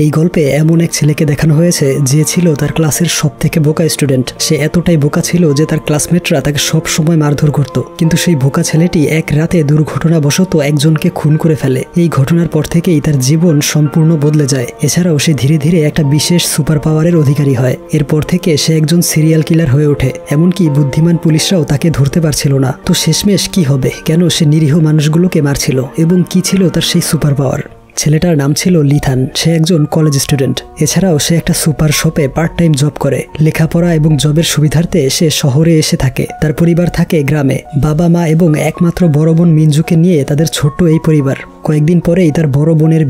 এই গল্পে এমন এক ছেলেকে দেখানো হয়েছে যে ছিল তার ক্লাসের সবথেকে বোকা স্টুডেন্ট। সে এতটাই বোকা ছিল যে তার ক্লাসমেটরা তাকে সব সময় মারধর করত, কিন্তু সেই বোকা ছেলেটি এক রাতে দুর্ঘটনাবশত একজনকে খুন করে ফেলে। এই ঘটনার পর থেকেই তার জীবন সম্পূর্ণ বদলে যায়। এছাড়াও সে ধীরে ধীরে একটা বিশেষ সুপার পাওয়ারের অধিকারী হয়। এরপর থেকে সে একজন সিরিয়াল কিলার হয়ে ওঠে, এমনকি বুদ্ধিমান পুলিশরাও তাকে ধরতে পারছিল না। তো শেষমেশ কি হবে, কেন সে নিরীহ মানুষগুলোকে মারছিল এবং কি ছিল তার সেই সুপার পাওয়ার? ছেলেটার নাম ছিল লিথান। সে একজন কলেজ স্টুডেন্ট। এছাড়াও সে একটা সুপার শপে পার্ট টাইম জব করে। লেখাপড়া এবং জবের সুবিধার্থে সে শহরে এসে থাকে। তার পরিবার থাকে গ্রামে। বাবা মা এবং একমাত্র বড় বোন মিঞ্জুকে নিয়ে তাদের ছোট্ট এই পরিবার। কয়েকদিন পরেই তার বড় বোনের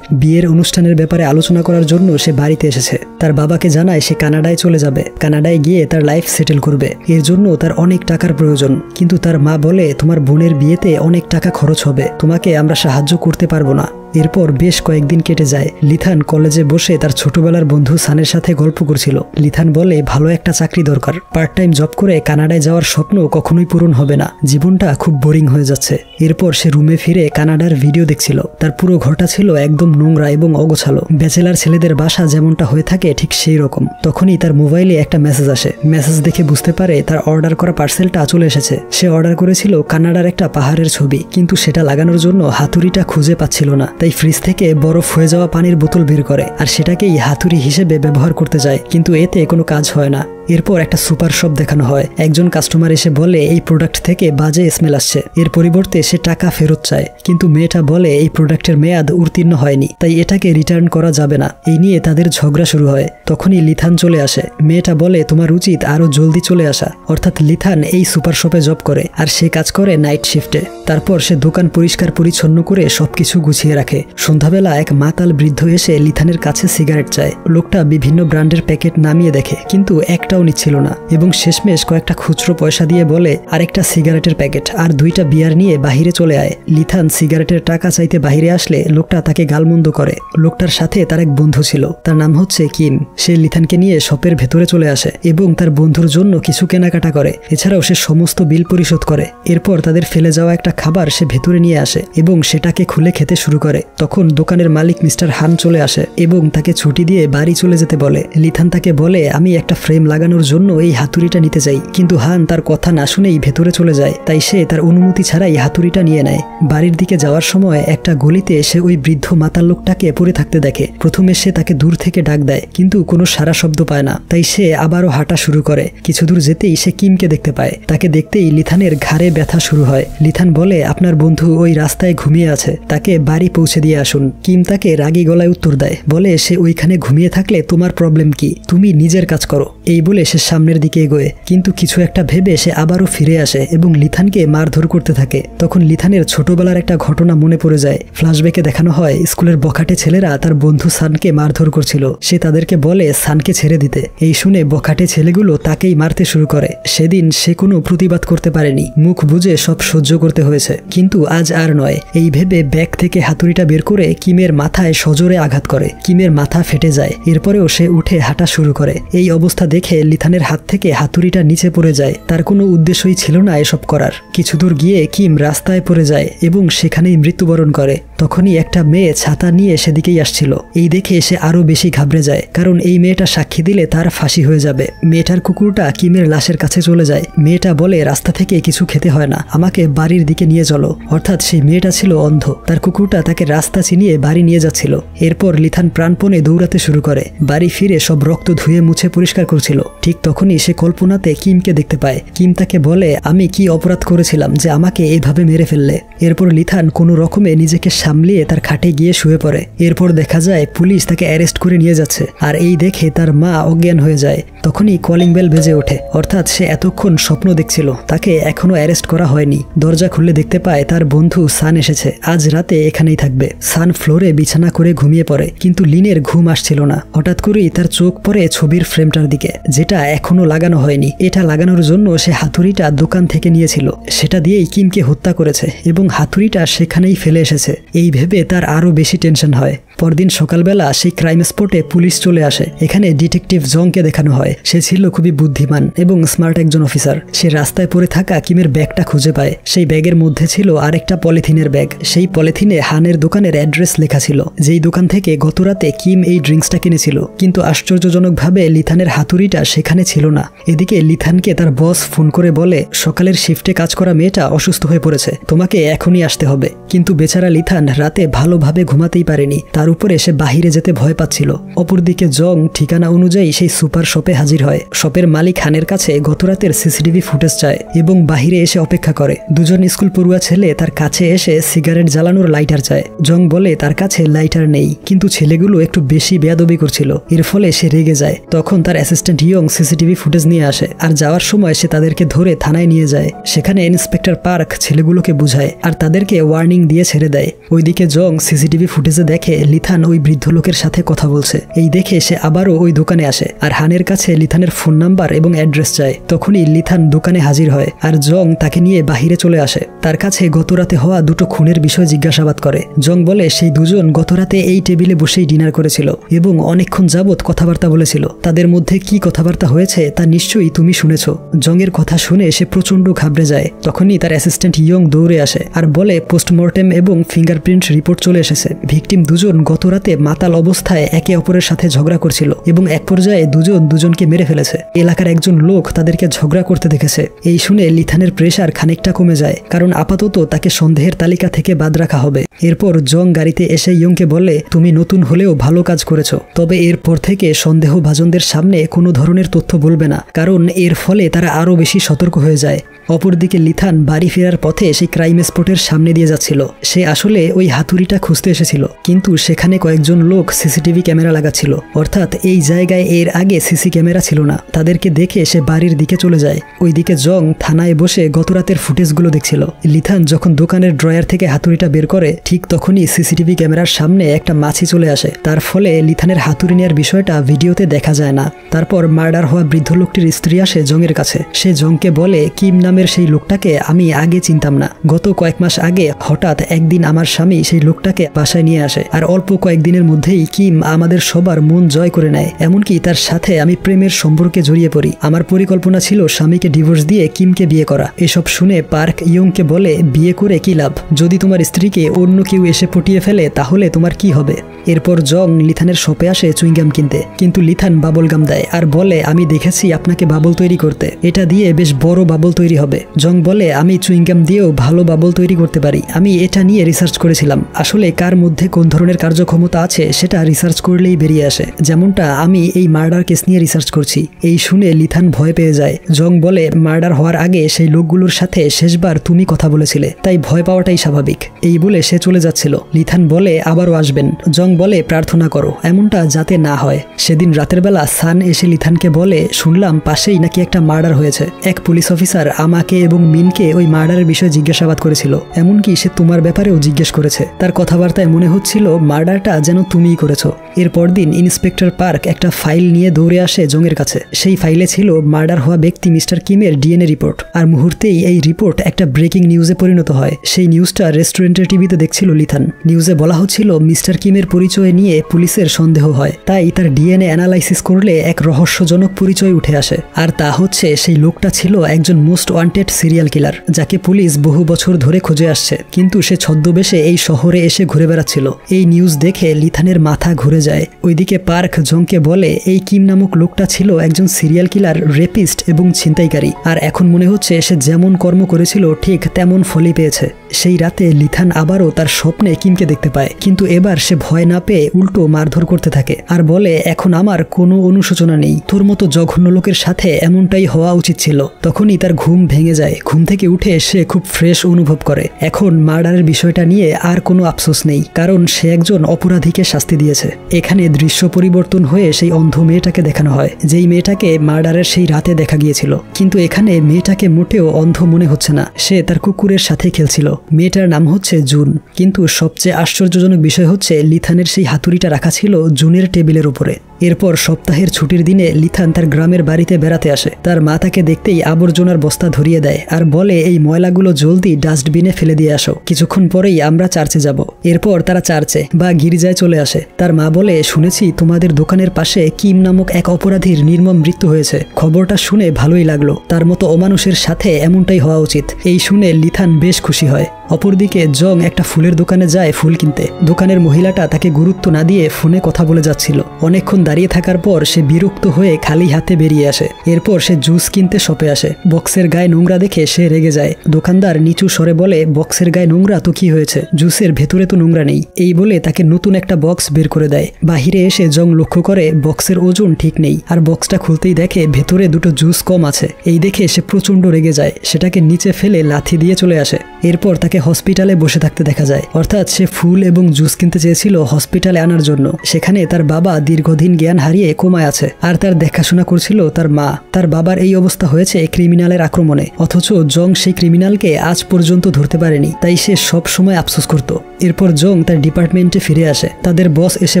বিয়ের অনুষ্ঠানের ব্যাপারে আলোচনা করার জন্য সে বাড়িতে এসেছে। তার বাবাকে জানায় সে কানাডায় চলে যাবে, কানাডায় গিয়ে তার লাইফ সেটেল করবে। এর জন্য তার অনেক টাকার প্রয়োজন, কিন্তু তার মা বলে তোমার বোনের বিয়েতে অনেক টাকা খরচ হবে, তোমাকে আমরা সাহায্য করতে পারবো না। এরপর বেশ কয়েকদিন কেটে যায়। লিথান কলেজে বসে তার ছোটবেলার বন্ধু সানের সাথে গল্প করছিল। লিথান বলে ভালো একটা চাকরি দরকার, পার্ট টাইম জব করে কানাডায় যাওয়ার স্বপ্ন কখনোই পূরণ হবে না, জীবনটা খুব বোরিং হয়ে যাচ্ছে। এরপর সে রুমে ফিরে কানাডার ভিডিও দেখছিল। তার পুরো ঘরটা ছিল একদম নোংরা এবং অগোছালো, ব্যাচেলার ছেলেদের বাসা যেমনটা হয়ে থাকে ঠিক সেই রকম। তখনই তার মোবাইলে একটা মেসেজ আসে। মেসেজ দেখে বুঝতে পারে তার অর্ডার করা পার্সেলটা চলে এসেছে। সে অর্ডার করেছিল কানাডার একটা পাহাড়ের ছবি, কিন্তু সেটা লাগানোর জন্য হাতুড়িটা খুঁজে পাচ্ছিল না। তাই ফ্রিজ থেকে বরফ হয়ে যাওয়া পানির বোতল বের করে আর সেটাকেই হাতুড়ি হিসেবে ব্যবহার করতে যায়, কিন্তু এতে কোনো কাজ হয় না। এরপর একটা সুপার শপ দেখানো হয়। একজন কাস্টমার এসে বলে এই প্রোডাক্ট থেকে বাজে স্মেল আসছে। এর পরিবর্তে সে টাকা ফেরত চায়, কিন্তু মেয়েটা বলে এই প্রোডাক্টের মেয়াদ উত্তীর্ণ হয়নি, তাই এটাকে রিটার্ন করা যাবে না। এই নিয়ে তাদের ঝগড়া শুরু হয়। তখনই লিথান চলে আসে। মেয়েটা বলে তোমার উচিত আরো জলদি চলে আসা। অর্থাৎ লিথান এই সুপার শপে জব করে আর সে কাজ করে নাইট শিফটে। তারপর সে দোকান পরিষ্কার পরিচ্ছন্ন করে সবকিছু গুছিয়ে রাখে। সন্ধ্যাবেলা এক মাতাল বৃদ্ধ এসে লিথানের কাছে সিগারেট চায়। লোকটা বিভিন্ন ব্র্যান্ডের প্যাকেট নামিয়ে দেখে, কিন্তু একটাও নিচ্ছিল না এবং শেষমেশ কয়েকটা খুচরো পয়সা দিয়ে বলে আরেকটা সিগারেটের প্যাকেট আর 2টা বিয়ার নিয়ে বাহিরে চলে আয়। লিথান সিগারেটের টাকা চাইতে বাহিরে আসলে লোকটা তাকে গালমন্দ করে। লোকটার সাথে তার এক বন্ধু ছিল, তার নাম হচ্ছে কিম। সে লিথানকে নিয়ে শপের ভেতরে চলে আসে এবং তার বন্ধুর জন্য কিছু কেনাকাটা করে। এছাড়াও সে সমস্ত বিল পরিশোধ করে। এরপর তাদের ফেলে যাওয়া একটা খাবার সে ভেতরে নিয়ে আসে এবং সেটাকে খুলে খেতে শুরু করে। তখন দোকানের মালিক মিস্টার হান চলে আসে এবং তাকে ছুটি দিয়ে বাড়ি চলে যেতে বলে। লিথান তাকে বলে আমি একটা ফ্রেম লাগানোর জন্য এই হাতুড়িটা নিতে চাই, কিন্তু হান তার কথা না শুনেই ভেতরে চলে যায়। তাই সে তার অনুমতি ছাড়াই হাতুড়িটা নিয়ে নেয়। বাড়ির দিকে যাওয়ার সময় একটা গলিতে সে ওই বৃদ্ধ মাতাল লোকটাকে পড়ে থাকতে দেখে। প্রথমে সে তাকে দূর থেকে ডাক দেয়, কিন্তু কোনো সারা শব্দ পায় না। তাই সে আবারও হাঁটা শুরু করে। কিছু দূর যেতেই সে কিমকে দেখতে পায়। তাকে দেখতেই লিথানের ঘাড়ে ব্যথা শুরু হয়। লিথান বলে আপনার বন্ধু ওই রাস্তায় ঘুমিয়ে আছে, তাকে বাড়ি পৌঁছে দিয়ে আসুন। কিম তাকে রাগী গলায় উত্তর দেয়, বলে সে ওইখানে ঘুমিয়ে থাকলে তোমার প্রবলেম কি, তুমি নিজের কাজ করো। এই বলে সে সামনের দিকে এগোয়, কিন্তু কিছু একটা ভেবে সে আবারও ফিরে আসে এবং লিথানকে মারধর করতে থাকে। তখন লিথানের ছোটবেলার একটা ঘটনা মনে পড়ে যায়। ফ্ল্যাশব্যাকে দেখানো হয় স্কুলের বখাটে ছেলেরা তার বন্ধু সানকে মারধর করছিল। সে তাদেরকে বলে সানকে ছেড়ে দিতে। এই শুনে বখাটে ছেলেগুলো তাকেই মারতে শুরু করে। সেদিন সে কোনো প্রতিবাদ করতে পারেনি, মুখ বুজে সব সহ্য করতে হয়েছে। কিন্তু আজ আর নয়। এই ভেবে ব্যাগ থেকে হাতুড়িটা বের করে কিমের মাথায় সজোরে আঘাত করে। কিমের মাথা ফেটে যায়। এরপরেও সে উঠে হাঁটা শুরু করে। এই অবস্থা দেখে লিথানের হাত থেকে হাতুড়িটা নিচে পড়ে যায়। তার কোনো উদ্দেশ্যই ছিল না এসব করার। কিছু দূর গিয়ে কিম রাস্তায় পড়ে যায় এবং সেখানেই মৃত্যুবরণ করে। তখনই একটা মেয়ে ছাতা নিয়ে সেদিকেই আসছিল। এই দেখে সে আরো বেশি ঘাবড়ে যায়, কারণ এই মেয়েটা সাক্ষী দিলে তার ফাঁসি হয়ে যাবে। মেয়েটার কুকুরটা কিমের লাশের কাছে চলে যায়। মেয়েটা বলে রাস্তা থেকে কিছু খেতে হয় না, আমাকে বাড়ির দিকে নিয়ে চলো। অর্থাৎ সেই মেয়েটা ছিল অন্ধ। তার কুকুরটা তাকে রাস্তা চিনিয়ে বাড়ি নিয়ে যাচ্ছিল। এরপর লিথান প্রাণপণে দৌড়াতে শুরু করে। বাড়ি ফিরে সব রক্ত ধুয়ে মুছে পরিষ্কার করছিল। ঠিক তখনই সে কল্পনাতে কিমকে দেখতে পায়। কিম তাকে বলে আমি কি অপরাধ করেছিলাম যে আমাকে এভাবে মেরে ফেললে। এরপর লিথান কোনো রকমে নিজেকে সামলিয়ে তার খাটে গিয়ে শুয়ে পড়ে। এরপর দেখা যায় পুলিশ তাকে অ্যারেস্ট করে নিয়ে যাচ্ছে, আর এই দেখে তার মা অজ্ঞান হয়ে যায়। তখনই কলিং বেল বেজে ওঠে। অর্থাৎ সে এতক্ষণ স্বপ্ন দেখছিল, তাকে এখনো অ্যারেস্ট করা হয়নি। দরজা খুলে দেখতে পায় তার বন্ধু সান এসেছে। আজ রাতে এখানেই থাকবে। সান ফ্লোরে বিছানা করে ঘুমিয়ে পড়ে, কিন্তু লিনের ঘুম আসছিল না। হঠাৎ করেই তার চোখ পড়ে ছবির ফ্রেমটার দিকে, যেটা এখনো লাগানো হয়নি। এটা লাগানোর জন্য সে হাতুড়িটা দোকান থেকে নিয়েছিল। সেটা দিয়েই কিমকে হত্যা করেছে এবং হাতুড়িটা সেখানেই ফেলে এসেছে। এই ভেবে তার আরো বেশি টেনশন হয়। পরদিন সকালবেলা সেই ক্রাইম স্পটে পুলিশ চলে আসে। এখানে ডিটেকটিভ জংকে দেখানো হয়। সে ছিল খুবই বুদ্ধিমান এবং স্মার্ট একজন অফিসার। সে রাস্তায় পড়ে থাকা কিমের ব্যাগটা খুঁজে পায়। সেই ব্যাগের মধ্যে ছিল আরেকটা পলিথিনের ব্যাগ। সেই পলিথিনে হানের দোকানের অ্যাড্রেস লেখা ছিল, যেই দোকান থেকে গতরাতে কিম এই ড্রিঙ্কসটা কিনেছিল। কিন্তু আশ্চর্যজনকভাবে লিথানের হাতুড়িটা সেখানে ছিল না। এদিকে লিথানকে তার বস ফোন করে বলে, সকালের শিফটে কাজ করা মেয়েটা অসুস্থ হয়ে পড়েছে, তোমাকে এখনই আসতে হবে। কিন্তু বেচারা লিথান রাতে ভালোভাবে ঘুমাতেই পারেনি। তার উপরে সে বাহিরে যেতে ভয় পাচ্ছিল। অপরদিকে জং ঠিকানা অনুযায়ী সেই সুপার শপে হাজির হয়। শপের মালিক হানের কাছে গতরাতের সিসিটিভি ফুটেজ চায় এবং বাহিরে এসে অপেক্ষা করে। দুজন স্কুল পড়ুয়া ছেলে তার কাছে এসে সিগারেট জ্বালানোর লাইটার চায়। জং বলে তার কাছে লাইটার নেই, কিন্তু ছেলেগুলো একটু বেশি বেয়াদবি করছিল। এর ফলে সে রেগে যায়। তখন তার অ্যাসিস্ট্যান্ট ইয়ং সিসিটিভি ফুটেজ নিয়ে আসে আর যাওয়ার সময় সে তাদেরকে ধরে থানায় নিয়ে যায়। সেখানে ইন্সপেক্টর পার্ক ছেলেগুলোকে বুঝায় আর তাদেরকে ওয়ার্নিং দিয়ে ছেড়ে দেয়। ওইদিকে জং সিসিটিভি ফুটেজে দেখে লিথান ওই বৃদ্ধ লোকের সাথে কথা বলছে। এই দেখে সে আবারও ওই দোকানে আসে আর হানের কাছে লিথানের ফোন নাম্বার এবং অ্যাড্রেস চায়। তখনই লিথান দোকানে হাজির হয় আর জং তাকে নিয়ে বাহিরে চলে আসে। তার কাছে গতরাতে হওয়া দুটো খুনের বিষয় জিজ্ঞাসাবাদ করে। জং বলে সেই দুজন গতরাতে এই টেবিলে বসেই ডিনার করেছিল এবং অনেকক্ষণ যাবৎ কথাবার্তা বলেছিল। তাদের মধ্যে কি কথাবার্তা হয়েছে তা নিশ্চয়ই তুমি শুনেছ। জংয়ের কথা শুনে সে প্রচন্ড ঘাবড়ে যায়। তখনই তার অ্যাসিস্ট্যান্ট ইয়ং দৌড়ে আসে আর বলে পোস্টমর্টেম এবং ফিঙ্গারপ্রিন্ট রিপোর্ট চলে এসেছে। ভিকটিম দুজন গতরাতে মাতাল অবস্থায় একে অপরের সাথে ঝগড়া করছিল এবং এক পর্যায়ে দুজন দুজনকে মেরে ফেলেছে। এলাকার একজন লোক তাদেরকে ঝগড়া করতে দেখেছে। এই শুনে লিথানের প্রেসার খানিকটা কমে যায়, কারণ আপাতত তাকে সন্দেহের তালিকা থেকে বাদ রাখা হবে। এরপর জং গাড়িতে এসে ইয়ংকে বলে, তুমি নতুন হলেও ভালো কাজ করেছ, তবে এরপর থেকে সন্দেহভাজনদের সামনে কোনো ধরনের তথ্য বলবে না, কারণ এর ফলে তারা আরও বেশি সতর্ক হয়ে যায়। অপরদিকে লিথান বাড়ি ফেরার পথে সেই ক্রাইম স্পটের সামনে দিয়ে যাচ্ছিল। সে আসলে ওই হাতুড়িটা খুঁজতে এসেছিল, কিন্তু সেখানে কয়েকজন লোক সিসিটিভি ক্যামেরা লাগাচ্ছিল। অর্থাৎ এই জায়গায় এর আগে সিসি ক্যামেরা ছিল না। তাদেরকে দেখে সে বাড়ির দিকে চলে যায়। ওইদিকে জং থানায় বসে গতরাতের ফুটেজগুলো দেখছিল। লিথান যখন দোকানের ড্রয়ার থেকে হাতুড়িটা বের করে, ঠিক তখনই সিসিটিভি ক্যামেরার সামনে একটা মাছি চলে আসে। তার ফলে লিথানের হাতুড়ি নেওয়ার বিষয়টা ভিডিওতে দেখা যায় না। তারপর মার্ডার হওয়া বৃদ্ধ লোকটির স্ত্রী আসে জংয়ের কাছে। সে জংকে বলে, কিম নামের সেই লোকটাকে আমি আগে চিনতাম না। গত কয়েক মাস আগে হঠাৎ একদিন আমার স্বামী সেই লোকটাকে বাসায় নিয়ে আসে আর অল্প কয়েকদিনের মধ্যেই কিম আমাদের সবার মন জয় করে নেয়। এমনকি তার সাথে আমি প্রেমের সম্পর্কে জড়িয়ে পড়ি। আমার পরিকল্পনা ছিল স্বামীকে ডিভোর্স দিয়ে কিমকে বিয়ে করা। এসব শুনে পার্ক ইয়ংকে বলে, বিয়ে করে কি লাভ? যদি তোমার স্ত্রীকে অন্য কেউ এসে পটিয়ে ফেলে তাহলে তোমার কি হবে? এরপর জং লিথানের শপে আসে চুইংগাম কিনতে, কিন্তু লিথান বাবল গাম দেয় আর বলে, আমি দেখেছি আপনাকে বাবল তৈরি করতে, এটা দিয়ে বেশ বড় বাবল তৈরি হবে। জং বলে, আমি চুইংগাম দিয়েও ভালো বাবল তৈরি করতে পারি। আমি এটা নিয়ে রিসার্চ করেছিলাম। আসলে কার মধ্যে কোন ধরনের কার্যক্ষমতা আছে সেটা রিসার্চ করলেই বেরিয়ে আসে, যেমনটা আমি এই মার্ডার কেস নিয়ে রিসার্চ করছি। এই শুনে লিথান ভয় পেয়ে যায়। জং বলে, মার্ডার হওয়ার আগে সেই লোকগুলোর সাথে শেষবার তুমি কথা বলেছিলে, তাই ভয় পাওয়াটাই স্বাভাবিক। এই বলে সে চলে যাচ্ছিল। লিথান বলে, আবারও আসবেন। জং বলে, প্রার্থনা করো এমনটা যাতে না হয়। সেদিন রাতের বেলা সান এসে লিথানকে বলে, শুনলাম পাশেই নাকি একটা মার্ডার হয়েছে। এক পুলিশ অফিসার আমাকে এবং মিনকে ওই মার্ডারের বিষয়ে জিজ্ঞাসাবাদ করেছিল, এমনকি সে তোমার ব্যাপারেও জিজ্ঞেস করেছে। তার কথাবার্তায় মনে হচ্ছিল মার্ডারটা যেন তুমিই করেছো। এরপর দিন ইন্সপেক্টর পার্ক একটা ফাইল নিয়ে দৌড়ে আসে জংয়ের কাছে। সেই ফাইলে ছিল মার্ডার হওয়া ব্যক্তি মিস্টার কিমের ডিএনএ রিপোর্ট। আর মুহূর্তেই এই রিপোর্ট একটা ব্রেকিং নিউজে পরিণত হয়। সেই নিউজটা রেস্টুরেন্টের টিভিতে দেখছিল লিথান। নিউজে বলা হচ্ছিল মিস্টার কিমের পরিচয় নিয়ে পুলিশের সন্দেহ হয়, তাই তার ডিএনএ অ্যানালাইসিস করলে এক রহস্যজনক পরিচয় উঠে আসে। আর তা হচ্ছে সেই লোকটা ছিল একজন মোস্ট ওয়ান্টেড সিরিয়াল কিলার, যাকে পুলিশ বহু বছর ধরে খুঁজে আসছে, কিন্তু সে ছদ্মবেশে এই শহরে এসে ঘুরে বেড়াচ্ছিল। এই নিউজ দেখে লিথানের মাথা ঘুরে যায়। ওইদিকে পার্ক জংকে বলে, এই কিম নামক লোকটা ছিল একজন সিরিয়াল কিলার, রেপিস্ট এবং ছিনতাইকারী, আর এখন মনে হচ্ছে সে যেমন কর্ম করেছিল ঠিক তেমন ফলই পেয়েছে। সেই রাতে লিথান আবারও তার স্বপ্নে কিমকে দেখতে পায়, কিন্তু এবার সে ভয় না পেয়ে উল্টো মারধর করতে থাকে আর বলে, এখন আমার কোনো অনুশোচনা নেই, তোর মতো জঘন্য লোকের সাথে এমনটাই হওয়া উচিত ছিল। তখনই তার ঘুম ভেঙে যায়। ঘুম থেকে উঠে সে খুব ফ্রেশ অনুভব করে। এখন মার্ডারের বিষয়টা নিয়ে আর কোনো আফসোস নেই, কারণ সে একজন অপরাধীকে শাস্তি দিয়েছে। এখানে দৃশ্য পরিবর্তন হয়ে সেই অন্ধ মেয়েটাকে দেখানো হয়, যেই মেয়েটাকে মার্ডারের সেই রাতে দেখা গিয়েছিল। কিন্তু এখানে মেয়েটাকে মোটেও অন্ধ মনে হচ্ছে না, সে তার কুকুরের সাথে খেলছিল। মেয়েটার নাম হচ্ছে জুন। কিন্তু সবচেয়ে আশ্চর্যজনক বিষয় হচ্ছে লিথানের সেই হাতুড়িটা রাখা ছিল জুনের টেবিলের উপরে। এরপর সপ্তাহের ছুটির দিনে লিথান তার গ্রামের বাড়িতে বেড়াতে আসে। তার মা তাকে দেখতেই আবর্জনার বস্তা ধরিয়ে দেয় আর বলে এই ময়লাগুলো জলদি ডাস্টবিনে ফেলে দিয়ে আসো, কিছুক্ষণ পরেই আমরা চার্চে যাব। এরপর তারা চার্চে বা গির্জায় চলে আসে। তার মা বলে, শুনেছি তোমাদের দোকানের পাশে কিম নামক এক অপরাধীর নির্মম মৃত্যু হয়েছে। খবরটা শুনে ভালোই লাগলো, তার মতো অমানুষের সাথে এমনটাই হওয়া উচিত। এই শুনে লিথান বেশ খুশি হয়। অপরদিকে জং একটা ফুলের দোকানে যায় ফুল কিনতে। দোকানের মহিলাটা তাকে গুরুত্ব না দিয়ে ফোনে কথা বলে যাচ্ছিল। অনেকক্ষণ দাঁড়িয়ে থাকার পর সে বিরক্ত হয়ে খালি হাতে বেরিয়ে আসে। এরপর সে জুস কিনতে শপে আসে। বক্সের গায়ে নোংরা দেখে সে রেগে যায়। দোকানদার নিচু স্বরে বলে, বক্সের গায়ে নোংরা তো কি হয়েছে, জুসের ভেতরে তো নোংরা নেই। এই বলে তাকে নতুন একটা বক্স বের করে দেয়। বাহিরে এসে জং লক্ষ্য করে বক্সের ওজন ঠিক নেই, আর বক্সটা খুলতেই দেখে ভেতরে দুটো জুস কম আছে। এই দেখে সে প্রচন্ড রেগে যায়, সেটাকে নিচে ফেলে লাথি দিয়ে চলে আসে। এরপর তাকে হসপিটালে বসে থাকতে দেখা যায়। অর্থাৎ সে ফুল এবং জুস কিনতে চেয়েছিল হসপিটালে আনার জন্য। সেখানে তার বাবা দীর্ঘদিন জ্ঞান হারিয়ে কোমায় আছে, আর তার দেখাশোনা করছিল তার মা। তার বাবার এই অবস্থা হয়েছে ক্রিমিনালের আক্রমণে, অথচ জং সেই ক্রিমিনালকে আজ পর্যন্ত ধরতে পারেনি, তাই সে সব সময় আফসোস করত। এরপর জং তার ডিপার্টমেন্টে ফিরে আসে। তাদের বস এসে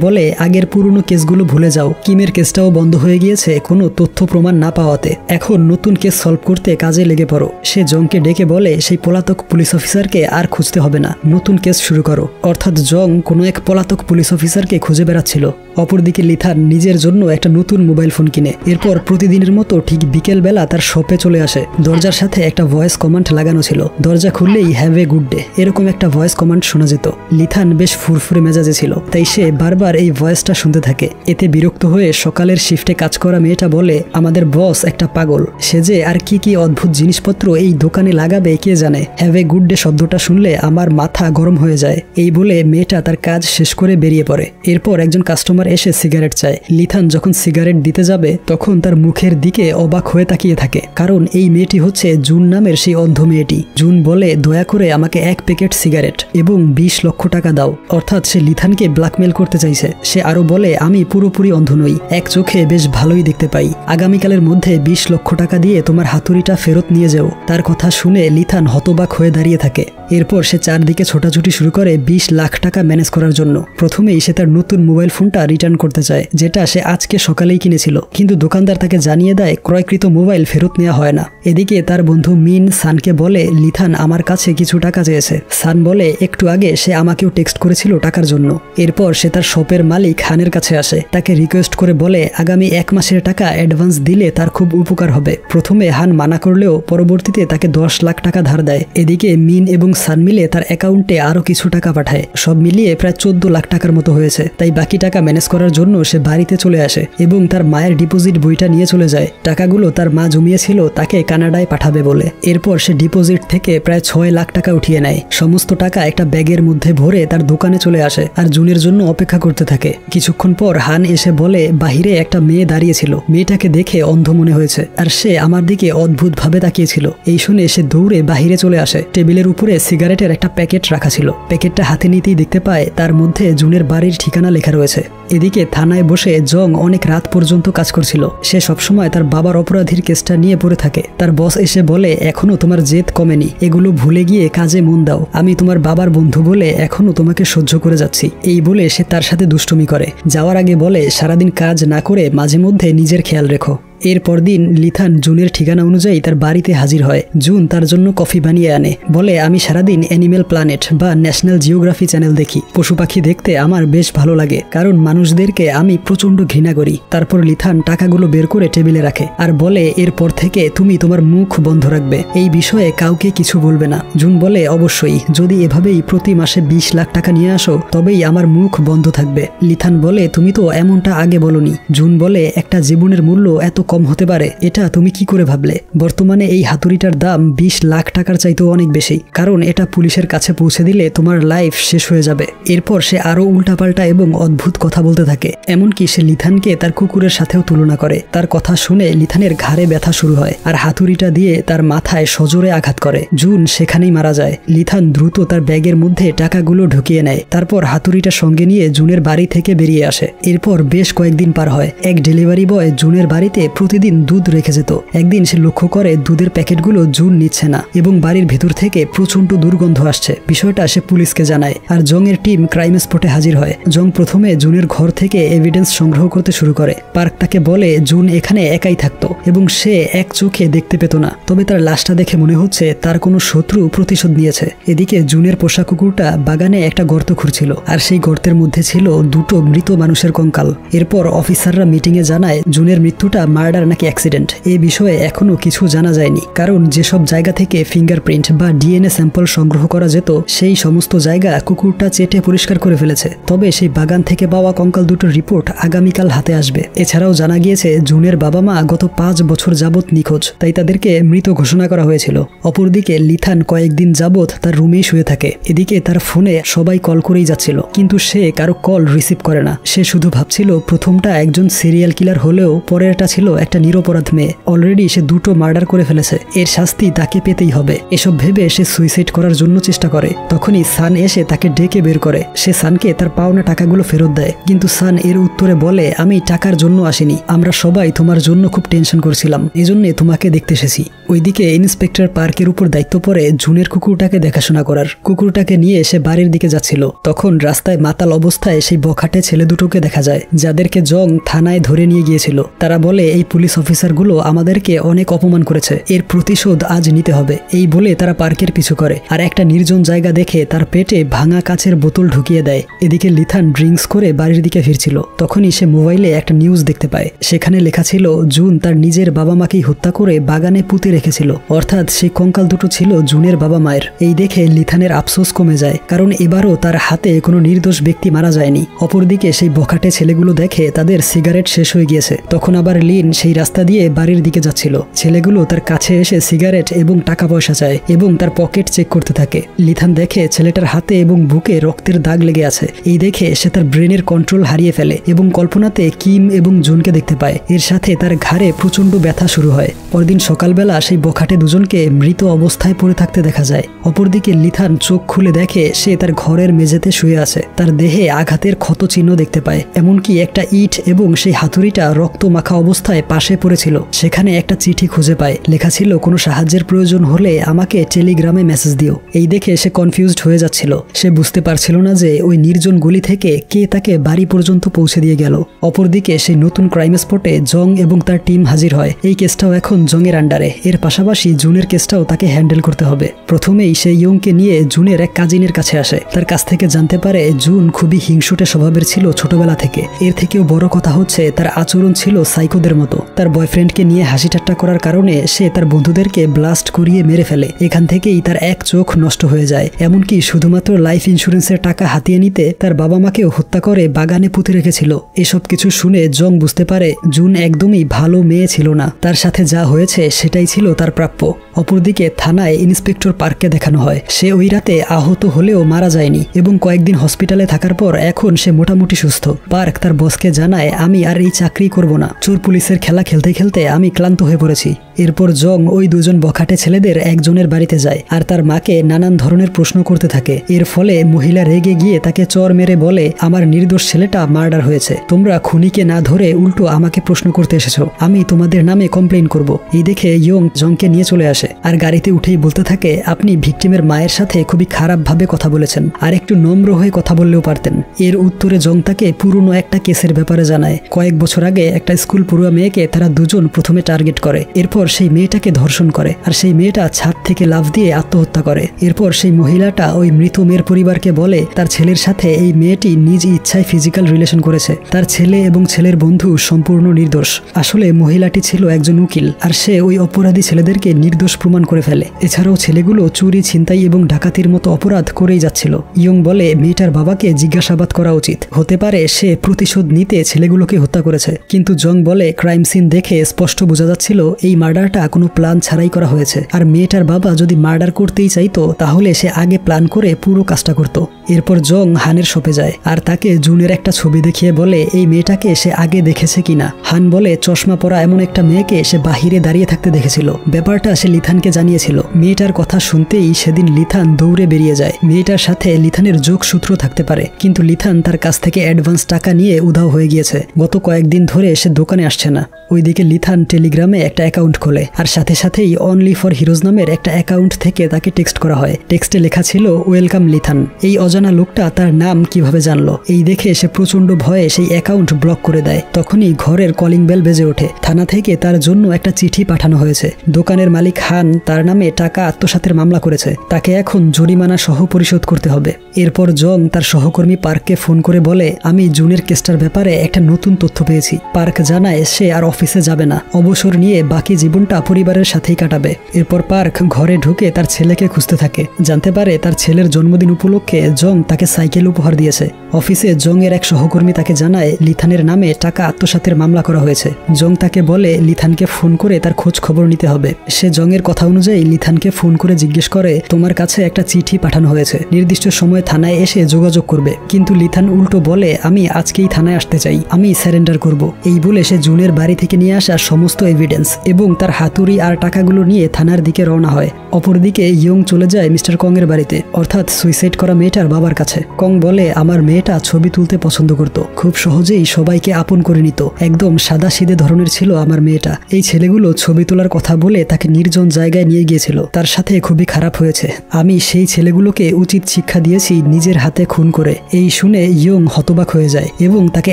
বলে, আগের পুরনো কেসগুলো ভুলে যাও, কিমের কেসটাও বন্ধ হয়ে গিয়েছে কোনো তথ্য প্রমাণ না পাওয়াতে। এখন নতুন কেস সলভ করতে কাজে লেগে পড়ো। সে জংকে ডেকে বলে, সেই পলাতক পুলিশ অফিসারকে আর খুঁজতে হবে না, নতুন কেস শুরু করো। অর্থাৎ জং কোনো এক পলাতক পুলিশ অফিসারকে খুঁজে বেড়াচ্ছিল। অপরদিকে লিথান নিজের জন্য একটা নতুন মোবাইল ফোন কিনে। এরপর প্রতিদিনের মতো ঠিক বিকেল বেলা তার শপে চলে আসে। দরজার সাথে একটা ভয়েস কমান্ড লাগানো ছিল। দরজা খুললেই হ্যাভ এ গুড ডে এরকম একটা ভয়েস কমান্ড শোনা যেত। লিথান বেশ ফুরফুরে মেজাজে ছিল, তাই সে বারবার এই ভয়েসটা শুনতে থাকে। এতে বিরক্ত হয়ে সকালের শিফটে কাজ করা মেয়েটা বলে, আমাদের বস একটা পাগল, সে যে আর কি কি অদ্ভুত জিনিসপত্র এই দোকানে লাগাবে কে জানে। হ্যাভ এ গুড ডে শব্দটা শুনলে আমার মাথা গরম হয়ে যায়। এই বলে মেয়েটা তার কাজ শেষ করে বেরিয়ে পড়ে। এরপর একজন কাস্টমার এসে সিগারেট চায়। লিথান যখন সিগারেট দিতে যাবে তখন তার মুখের দিকে অবাক হয়ে তাকিয়ে থাকে, কারণ এই মেয়েটি হচ্ছে জুন নামের সেই অন্ধ মেয়েটি। জুন বলে, দয়া করে আমাকে 1 প্যাকেট সিগারেট এবং 20 লক্ষ টাকা দাও। অর্থাৎ সে লিথানকে ব্ল্যাকমেল করতে চাইছে। সে আরো বলে, আমি পুরোপুরি অন্ধ নই, এক চোখে বেশ ভালোই দেখতে পাই। আগামীকালের মধ্যে 20 লক্ষ টাকা দিয়ে তোমার হাতুড়িটা ফেরত নিয়ে যাও। তার কথা শুনে লিথান হতবাক হয়ে দাঁড়িয়ে থাকে। এরপর সে চারদিকে ছোটাছুটি শুরু করে 20 লাখ টাকা ম্যানেজ করার জন্য। প্রথমেই সে তার নতুন মোবাইল ফোনটা রিটার্ন করতে চায়, যেটা সে আজকে সকালেই কিনেছিল, কিন্তু দোকানদার তাকে জানিয়ে দেয় ক্রয়কৃত মোবাইল ফেরত নেওয়া হয় না। এদিকে তার বন্ধু মিন সানকে বলে, লিথান আমার কাছে কিছু টাকা চেয়েছে। সান বলে, একটু আগে সে আমাকেও টেক্সট করেছিল টাকার জন্য। এরপর সে তার শপের মালিক হানের কাছে আসে, তাকে রিকোয়েস্ট করে বলে আগামী 1 মাসের টাকা অ্যাডভান্স দিলে তার খুব উপকার হবে। প্রথমে হান মানা করলেও পরবর্তীতে তাকে 10 লাখ টাকা ধার দেয়। এদিকে মিন এবং সান মিলে তার অ্যাকাউন্টে আরো কিছু টাকা পাঠায়। সব মিলিয়ে প্রায় 14 লাখ টাকার মতো হয়েছে। তাই বাকি টাকা ম্যানেজ করার জন্য সে বাড়িতে চলে আসে এবং তার মায়ের ডিপোজিট বইটা নিয়ে চলে যায়। টাকাগুলো তার মা জমিয়েছিল তাকে কানাডায় পাঠাবে বলে। এরপর সে ডিপোজিট থেকে প্রায় 6 লাখ টাকা উঠিয়ে নেয়। সমস্ত টাকা একটা ব্যাগের মধ্যে ভরে তার দোকানে চলে আসে আর জুনের জন্য অপেক্ষা করতে থাকে। কিছুক্ষণ পর হান এসে বলে, বাহিরে একটা মেয়ে দাঁড়িয়েছিল, মেয়েটাকে দেখে অন্ধ মনে হয়েছে আর সে আমার দিকে অদ্ভুত ভাবে তাকিয়েছিল। এই শুনে সে দৌড়ে বাহিরে চলে আসে। টেবিলের উপরে সিগারেটের একটা প্যাকেট রাখা ছিল। প্যাকেটটা হাতে নিতেই দেখতে পায় তার মধ্যে জুনের বাড়ির ঠিকানা লেখা রয়েছে। এদিকে থানায় বসে জং অনেক রাত পর্যন্ত কাজ করছিল। সে সবসময় তার বাবার অপরাধীর কেসটা নিয়ে পড়ে থাকে। তার বস এসে বলে, এখনো তোমার জেদ কমেনি, এগুলো ভুলে গিয়ে কাজে মন দাও। আমি তোমার বাবার বন্ধু বলে এখনো তোমাকে সহ্য করে যাচ্ছি। এই বলে সে তার সাথে দুষ্টুমি করে। যাওয়ার আগে বলে, সারাদিন কাজ না করে মাঝে মধ্যে নিজের খেয়াল রেখো। এরপর দিন লিথান জুনের ঠিকানা অনুযায়ী তার বাড়িতে হাজির হয়। জুন তার জন্য কফি বানিয়ে আনে। বলে, আমি সারাদিন অ্যানিমেল প্ল্যানেট বা ন্যাশনাল জিওগ্রাফি চ্যানেল দেখি। পশু পাখি দেখতে আমার বেশ ভালো লাগে, কারণ মানুষদেরকে আমি প্রচন্ড ঘৃণা করি। তারপর লিথান টাকাগুলো বের করে টেবিলে রাখে আর বলে, এরপর থেকে তুমি তোমার মুখ বন্ধ রাখবে, এই বিষয়ে কাউকে কিছু বলবে না। জুন বলে, অবশ্যই, যদি এভাবেই প্রতি মাসে 20 লাখ টাকা নিয়ে আসো তবেই আমার মুখ বন্ধ থাকবে। লিথান বলে, তুমি তো এমনটা আগে বলনি। জুন বলে, একটা জীবনের মূল্য এত কম হতে পারে এটা তুমি কি করে ভাবলে? বর্তমানে এই হাতুড়িটার দাম 20 লাখ টাকার চাইতেও অনেক বেশি, কারণ এটা পুলিশের কাছে পৌঁছে দিলে তোমার লাইফ শেষ হয়ে যাবে। এরপর সে আরো উল্টাপাল্টা এবং অদ্ভুত কথা বলতে থাকে। এমনকি সে লিথানকে তার কুকুরের সাথেও তুলনা করে। তার কথা শুনে লিথানের ঘাড়ে ব্যথা শুরু হয় আর হাতুড়িটা দিয়ে তার মাথায় সজোরে আঘাত করে। জুন সেখানেই মারা যায়। লিথান দ্রুত তার ব্যাগের মধ্যে টাকাগুলো ঢুকিয়ে নেয়। তারপর হাতুড়িটা সঙ্গে নিয়ে জুনের বাড়ি থেকে বেরিয়ে আসে। এরপর বেশ কয়েকদিন পার হয়। এক ডেলিভারি বয় জুনের বাড়িতে প্রতিদিন দুধ রেখে যেত। একদিন সে লক্ষ্য করে দুধের প্যাকেটগুলো জুন নিচ্ছে না এবং বাড়ির ভেতর থেকে প্রচন্ড দুর্গন্ধ আসছে। বিষয়টা সে পুলিশকে জানায় আর জং এর টিম ক্রাইম স্পটে হাজির হয়। জং প্রথমে জুনের ঘর থেকে এভিডেন্স সংগ্রহ করতে শুরু করে। পার্ক তাকে বলে জুন এখানে একাই থাকতো এবং সে এক চোখে দেখতে পেত না, তবে তার লাশটা দেখে মনে হচ্ছে তার কোনো শত্রু প্রতিশোধ নিয়েছে। এদিকে জুনের পোষা কুকুরটা বাগানে একটা গর্ত খুঁড়ছিল আর সেই গর্তের মধ্যে ছিল দুটো মৃত মানুষের কঙ্কাল। এরপর অফিসাররা মিটিংয়ে জানায় জুনের মৃত্যুটা মার্ডার নাকি অ্যাক্সিডেন্ট। এই বিষয়ে এখনো কিছু জানা যায়নি, কারণ যেসব জায়গা থেকে ফিঙ্গারপ্রিন্ট বা ডিএনএ স্যাম্পল সংগ্রহ করা যেত সেই সমস্ত জায়গা কুকুরটা চেটে পরিষ্কার করে ফেলেছে। তবে সেই বাগান থেকে পাওয়া কঙ্কাল দুটোর রিপোর্ট আগামীকাল হাতে আসবে। এছাড়াও জানা গিয়েছে জুনের বাবা মা গত 5 বছর যাবৎ নিখোঁজ, তাই তাদেরকে মৃত ঘোষণা করা হয়েছিল। অপরদিকে লিথান কয়েকদিন যাবৎ তার রুমেই শুয়ে থাকে। এদিকে তার ফোনে সবাই কল করেই যাচ্ছিল, কিন্তু সে কারো কল রিসিভ করে না। সে শুধু ভাবছিল প্রথমটা একজন সিরিয়াল কিলার হলেও পরেরটা ছিল একটা নিরপরাধ মেয়ে। অলরেডি সে 2টো মার্ডার করে ফেলেছে, এর শাস্তি তাকে পেতেই হবে। এসব ভেবে সে সুইসাইড করার জন্য চেষ্টা করে। তখনই সান এসে তাকে ডেকে বের করে। সে সানকে তার পাওনা টাকাগুলো ফেরত দেয়, কিন্তু সান এর উত্তরে বলে, আমি টাকার জন্য আসিনি, আমরা সবাই তোমার জন্য খুব টেনশন করছিলাম, এজন্যে তোমাকে দেখতে এসেছি। ওইদিকে ইন্সপেক্টর পার্কের উপর দায়িত্ব পড়ে জুনের কুকুরটাকে দেখাশোনা করার। কুকুরটাকে নিয়ে সে বাড়ির দিকে যাচ্ছিল, তখন রাস্তায় মাতাল অবস্থায় সেই বখাটে ছেলে দুটোকে দেখা যায়, যাদেরকে জং থানায় ধরে নিয়ে গিয়েছিল। তারা বলে এই পুলিশ অফিসারগুলো আমাদেরকে অনেক অপমান করেছে, এর প্রতিশোধ আজ নিতে হবে। এই বলে তারা পার্কের পিছু করে আর একটা নির্জন জায়গা দেখে তার পেটে ভাঙা কাচের বোতল ঢুকিয়ে দেয়। এদিকে লিথান ড্রিঙ্কস করে বাড়ির দিকে ফিরছিল, তখনই সে মোবাইলে একটা নিউজ দেখতে পায়। সেখানে লেখা ছিল জুন তার নিজের বাবা মাকেই হত্যা করে বাগানে পুঁতে রেখেছিল, অর্থাৎ সেই কঙ্কাল দুটো ছিল জুনের বাবা মায়ের। এই দেখে লিথানের আফসোস কমে যায়, কারণ এবারও তার হাতে কোনো নির্দোষ ব্যক্তি মারা যায়নি। অপরদিকে সেই বখাটে ছেলেগুলো দেখে তাদের সিগারেট শেষ হয়ে গিয়েছে। তখন আবার লিন সেই রাস্তা দিয়ে বাড়ির দিকে যাচ্ছিল। ছেলেগুলো তার কাছে এসে সিগারেট এবং টাকা পয়সা চায় এবং তার পকেট চেক করতে থাকে। লিথান দেখে ছেলেটার হাতে এবং বুকে রক্তের দাগ লেগে আছে। এই দেখে সে তার ব্রেনের কন্ট্রোল হারিয়ে ফেলে এবং কল্পনাতে কিম এবং জুনকে দেখতে পায়। এর সাথে তার ঘাড়ে প্রচন্ড ব্যথা শুরু হয়। পরদিন সকালবেলা সেই বখাটে দুজনকে মৃত অবস্থায় পড়ে থাকতে দেখা যায়। অপরদিকে লিথান চোখ খুলে দেখে সে তার ঘরের মেঝেতে শুয়ে আছে। তার দেহে আঘাতের ক্ষত চিহ্ন দেখতে পায়, এমনকি একটা ইট এবং সেই হাতুড়িটা রক্ত মাখা অবস্থায় পাশে পড়েছিল। সেখানে একটা চিঠি খুঁজে পায়, লেখা ছিল কোনো সাহায্যের প্রয়োজন হলে আমাকে টেলিগ্রামে মেসেজ দিও। এই দেখে সে কনফিউজড হয়ে যাচ্ছিল। সে বুঝতে পারছিল না যে ওই নির্জন গলি থেকে কে তাকে বাড়ি পর্যন্ত পৌঁছে দিয়ে গেল। অপরদিকে সেই নতুন ক্রাইম স্পটে জং এবং তার টিম হাজির হয়। এই কেসটাও এখন জং এর আন্ডারে। এর পাশাপাশি জুনের কেসটাও তাকে হ্যান্ডেল করতে হবে। প্রথমেই সে ইয়ংকে নিয়ে জুনের এক কাজিনের কাছে আসে। তার কাছ থেকে জানতে পারে জুন খুবই হিংসুটে স্বভাবের ছিল ছোটবেলা থেকে। এর থেকেও বড় কথা হচ্ছে তার আচরণ ছিল সাইকোদের মতো। তার বয়ফ্রেন্ডকে নিয়ে হাসি ঠাট্টা করার কারণে সে তার বন্ধুদেরকে ব্লাস্ট করিয়ে মেরে ফেলে। এখান থেকেই তার এক চোখ নষ্ট হয়ে যায়। এমনকি শুধুমাত্র লাইফ ইন্স্যুরেন্সের টাকা হাতিয়ে নিতে তার বাবা মাকেও হত্যা করে বাগানে পুঁতে রেখেছিল। এসব কিছু শুনে জং বুঝতে পারে জুন একদমই ভালো মেয়ে ছিল না। তার সাথে যা হয়েছে সেটাই ছিল তার প্রাপ্য। অপরদিকে থানায় ইন্সপেক্টর পার্ককে দেখানো হয়। সে ওই রাতে আহত হলেও মারা যায়নি এবং কয়েকদিন হসপিটালে থাকার পর এখন সে মোটামুটি সুস্থ। পার্ক তার বসকে জানায়, আমি আর এই চাকরি করব না, চোর পুলিশের খেলা খেলতে খেলতে আমি ক্লান্ত হয়ে পড়েছি। এরপর জং ওই দুজন বখাটে ছেলেদের একজনের বাড়িতে যায় আর তার মাকে নানান ধরনের প্রশ্ন করতে থাকে। এর ফলে মহিলা রেগে গিয়ে তাকে চর মেরে বলে, আমার নির্দোষ ছেলেটা মার্ডার হয়েছে, তোমরা খুনিকে না ধরে উল্টো আমাকে প্রশ্ন করতে এসেছো, আমি তোমাদের নামে কমপ্লেইন করব। এই দেখে ইয়ং জংকে নিয়ে চলে আসে আর গাড়িতে উঠেই বলতে থাকে, আপনি ভিকটিমের মায়ের সাথে খুবই খারাপভাবে কথা বলেছেন, আর একটু নম্র হয়ে কথা বললেও পারতেন। এর উত্তরে জং তাকে পুরনো একটা কেসের ব্যাপারে জানায়। কয়েক বছর আগে একটা স্কুল পড়ুয়া মেয়েকে তারা দুজন প্রথমে টার্গেট করে, এরপর সেই মেয়েটাকে ধর্ষণ করে আর সেই মেয়েটা ছাদ থেকে লাফ দিয়ে আত্মহত্যা করে। এরপর সেই মহিলাটা ওই মৃত মেয়ের পরিবারকে বলে তার ছেলের সাথে এই মেয়েটি নিজ ইচ্ছায় ফিজিক্যাল রিলেশন করেছে, তার ছেলে এবং ছেলের বন্ধু সম্পূর্ণ নির্দোষ। আসলে মহিলাটি ছিল একজন উকিল আর সে ওই অপরাধী ছেলেদেরকে নির্দোষ প্রমাণ করে ফেলে। এছাড়াও ছেলেগুলো চুরি, ছিনতাই এবং ডাকাতির মতো অপরাধ করেই যাচ্ছিল। ইয়ং বলে মেয়েটার বাবাকে জিজ্ঞাসাবাদ করা উচিত, হতে পারে সে প্রতিশোধ নিতে ছেলেগুলোকে হত্যা করেছে। কিন্তু জং বলে ক্রাইম সিন দেখে স্পষ্ট বোঝা যাচ্ছিল এই মার্ডার মার্ডারটা কোনো প্ল্যান ছাড়াই করা হয়েছে, আর মেয়েটার বাবা যদি মার্ডার করতেই চাইতো তাহলে সে আগে প্ল্যান করে পুরো কাজটা করত। এরপর জং হানের শপে যায় আর তাকে জুনের একটা ছবি দেখিয়ে বলে এই মেয়েটাকে সে আগে দেখেছে কিনা। হান বলে চশমা পরা এমন একটা মেয়েকে সে বাহিরে দাঁড়িয়ে থাকতে দেখেছিল। ব্যাপারটা সে লিথানকে জানিয়েছিল। মেয়েটার কথা শুনতেই সেদিন লিথান দৌড়ে বেরিয়ে যায়। মেয়েটার সাথে লিথানের যোগসূত্র থাকতে পারে, কিন্তু লিথান তার কাছ থেকে অ্যাডভান্স টাকা নিয়ে উধাও হয়ে গিয়েছে। গত কয়েকদিন ধরে সে দোকানে আসছে না। ওইদিকে লিথান টেলিগ্রামে একটা অ্যাকাউন্ট খোলে আর সাথে সাথেই অনলি ফর হিরোজ নামের একটা অ্যাকাউন্ট থেকে তাকে টেক্সট করা হয়। টেক্সটে লেখা ছিল ওয়েলকাম লিথান। এই অজানা লোকটা তার নাম কিভাবে জানলো এই দেখে সে প্রচন্ড ভয়ে সেই অ্যাকাউন্ট ব্লক করে দেয়। তখনই ঘরের কলিং বেল বেজে ওঠে। থানা থেকে তার জন্য একটা চিঠি পাঠানো হয়েছে। দোকানের মালিক হান তার নামে টাকা আত্মসাতের মামলা করেছে, তাকে এখন জরিমানা সহ পরিশোধ করতে হবে। এরপর জং তার সহকর্মী পার্ককে ফোন করে বলে আমি জুনের কেসটার ব্যাপারে একটা নতুন তথ্য পেয়েছি। পার্ক জানায় সে আর অফিসে যাবে না, অবসর নিয়ে বাকি জীবনটা পরিবারের সাথেই কাটাবে। এরপর পার্ক ঘরে ঢুকে তার ছেলেকে খুঁজতে থাকে। জানতে পারে তার ছেলের জন্মদিন উপলক্ষে জং তাকে সাইকেল উপহার দিয়েছে। অফিসে জং এর এক সহকর্মী তাকে জানায় লিথানের নামে টাকা আত্মসাতের মামলা করা হয়েছে। জং তাকে বলে লিথানকে ফোন করে তার খোঁজ খবর নিতে হবে। সে জং এর কথা অনুযায়ী লিথানকে ফোন করে জিজ্ঞেস করে তোমার কাছে একটা চিঠি পাঠানো হয়েছে, নির্দিষ্ট সময়ে থানায় এসে যোগাযোগ করবে। কিন্তু লিথান উল্টো বলে আমি আজকেই থানায় আসতে চাই, আমি স্যারেন্ডার করব। এই বলে সে জুনের বাড়ি থেকে নিয়ে আসা সমস্ত এভিডেন্স এবং তার হাতুড়ি আর টাকাগুলো নিয়ে থানার দিকে রওনা হয়। অপরদিকে ইয়ং চলে যায় মিস্টার কং এর বাড়িতে, অর্থাৎ সুইসাইড করা মেয়েটার বাবার কাছে। কং বলে আমার মেয়েটা ছবি তুলতে পছন্দ করত, খুব সহজেই সবাইকে আপন করে নিত, একদম সাদা সিধে ধরনের ছিল আমার মেয়েটা। এই ছেলেগুলো ছবি তোলার কথা বলে তাকে নির্জন জায়গায় নিয়ে গিয়েছিল, তার সাথে খুবই খারাপ হয়েছে। আমি সেই ছেলেগুলোকে উচিত শিক্ষা দিয়েছি নিজের হাতে খুন করে। এই শুনে ইয়ং হতবাক হয়ে যায় এবং তাকে